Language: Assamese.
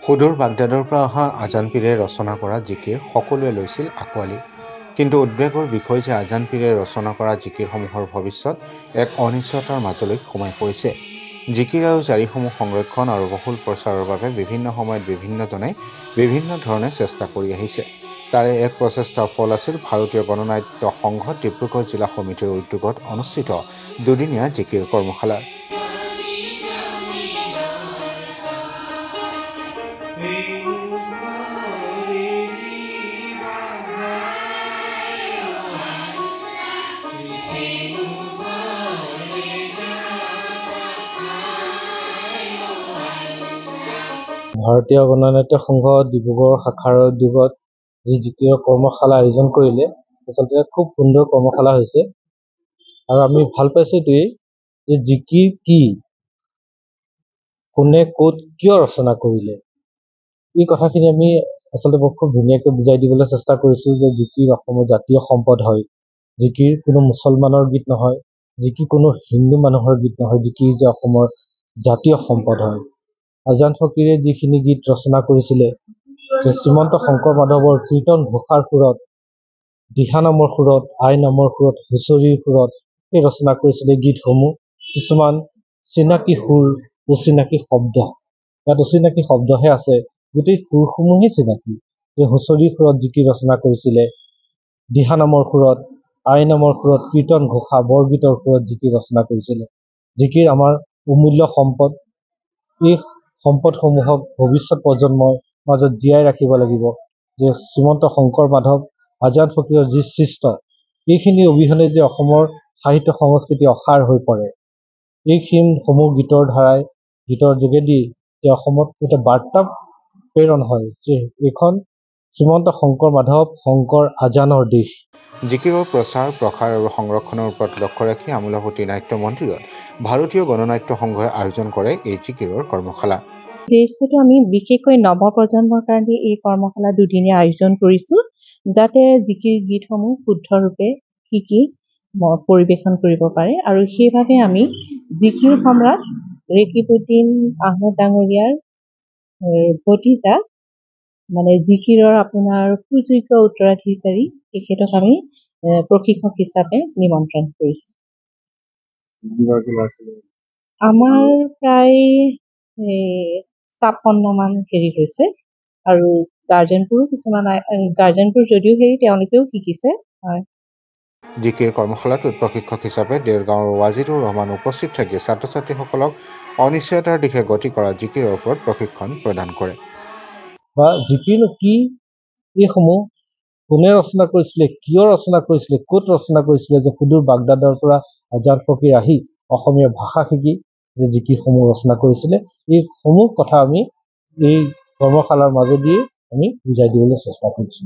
সুদূৰ বাগদাদৰ পৰা অহা আজান পীৰে ৰচনা কৰা জিকিৰ সকলোৱে লৈছিল আঁকোৱালি। কিন্তু উদ্বেগৰ বিষয় যে আজান পীৰে ৰচনা কৰা জিকিৰসমূহৰ ভৱিষ্যত এক অনিশ্চয়তাৰ মাজলৈ সোমাই পৰিছে। জিকিৰ আৰু জাৰিসমূহ সংৰক্ষণ আৰু বহুল প্ৰচাৰৰ বাবে বিভিন্ন সময়ত বিভিন্নজনে বিভিন্ন ধৰণে চেষ্টা কৰি আহিছে। তাৰে এক প্ৰচেষ্টাৰ ফল আছিল ভাৰতীয় গণনাট্য সংঘ ডিব্ৰুগড় জিলা সমিতিৰ উদ্যোগত অনুষ্ঠিত দুদিনীয়া জিকিৰ কৰ্মশালা। ভাৰতীয় গণনাট্য সংঘ ডিব্ৰুগড় শাখাৰ উদ্যোগত যি জিকিৰ কৰ্মশালা আয়োজন কৰিলে, আচলতে খুব সুন্দৰ কৰ্মশালা হৈছে। আৰু আমি ভাল পাইছোঁ এইটোৱেই যে জিকিৰ কি, কোনে ক'ত কিয় ৰচনা কৰিলে, এই কথাখিনি আমি আচলতে খুব ধুনীয়াকৈ বুজাই দিবলৈ চেষ্টা কৰিছোঁ যে জিকিৰ অসমৰ জাতীয় সম্পদ হয়। জিকিৰ কোনো মুছলমানৰ গীত নহয়, জিকিৰ কোনো হিন্দু মানুহৰ গীত নহয়, জিকিৰ যে অসমৰ জাতীয় সম্পদ হয়। আজান ফকীৰে যিখিনি গীত ৰচনা কৰিছিলে, শ্ৰীমন্ত শংকৰ মাধৱৰ কীৰ্তন ঘোষাৰ সুৰত, দিহা নামৰ সুৰত, আই নামৰ সুৰত, হুঁচৰিৰ সুৰত সেই ৰচনা কৰিছিলে গীতসমূহ। কিছুমান চিনাকি সুৰ, অচিনাকি শব্দ, ইয়াত অচিনাকি শব্দহে আছে, গোটেই সুৰসমূহেই চিনাকি। যে হুঁচৰিৰ সুৰত জিকিৰ ৰচনা কৰিছিলে, দিহা নামৰ সুৰত, আই নামৰ সুৰত, কীৰ্তন ঘোষা বৰগীতৰ সুৰত জিকিৰ ৰচনা কৰিছিলে। জিকিৰ আমাৰ অমূল্য সম্পদ। এই সম্পদসমূহক ভৱিষ্যত প্ৰজন্মৰ মাজত জীয়াই ৰাখিব লাগিব। যে শ্ৰীমন্ত শংকৰ মাধৱ, আজান ফকীৰৰ যি সৃষ্ট, এইখিনি অবিহনে যে অসমৰ সাহিত্য সংস্কৃতি অসাৰ হৈ পৰে, এইখিনিসমূহ গীতৰ ধাৰাই, গীতৰ যোগেদি যে অসমত এটা বাৰ্তা প্ৰেৰণ হয় যে এইখন শ্ৰীমন্ত শংকৰ মাধৱ শংকৰ আজানৰ দেশ। জিকিৰৰ প্ৰচাৰ প্ৰসাৰ আৰু সংৰক্ষণৰ ওপৰত লক্ষ্য ৰাখি আমোলাপট্টি নাট্য মন্দিৰত ভাৰতীয় গণনাট্য সংঘই আয়োজন কৰে এই জিকিৰৰ কৰ্মশালা। উদ্দেশ্যটো আমি বিশেষকৈ নৱপ্ৰজন্মৰ কাৰণে এই কৰ্মশালা দুদিনীয়া আয়োজন কৰিছোঁ, যাতে জিকিৰ গীতসমূহ শুদ্ধৰূপে শিকি পৰিৱেশন কৰিব পাৰে। আৰু সেইবাবে আমি জিকিৰ সম্ৰাট ৰেকিবুদ্দিন আহমেদ ডাঙৰীয়াৰ ভতিজা, মানে জিকিৰৰ আপোনাৰ সুযোগ্য উত্তৰাধিকাৰী, তেখেতক আমি প্ৰশিক্ষক হিচাপে নিমন্ত্ৰণ কৰিছোঁ। আমাৰ প্ৰায় 56 মান হৈছে, আৰু গাৰ্জেনবোৰ যদিও তেওঁলোকেও শিকিছে। হয়, জিকিৰ কৰ্মশালাটোত প্ৰশিক্ষক হিচাপে দেৰগাঁৱৰ ৱাজিদুৰ ৰহমান উপস্থিত থাকি ছাত্ৰ ছাত্ৰীসকলক অনিশ্চয়তাৰ দিশে গতি কৰা জিকিৰৰ ওপৰত প্ৰশিক্ষণ প্ৰদান কৰে। বা জিকিৰনো কি, এইসমূহ কোনে ৰচনা কৰিছিলে, কিয় ৰচনা কৰিছিলে, ক'ত ৰচনা কৰিছিলে, যে সুদূৰ বাগদাদৰ পৰা আজান ফকীৰ আহি অসমীয়া ভাষা শিকি যে জিকিৰসমূহ ৰচনা কৰিছিলে, এইসমূহ কথা আমি এই কৰ্মশালাৰ মাজেদিয়ে আমি বুজাই দিবলৈ চেষ্টা কৰিছোঁ।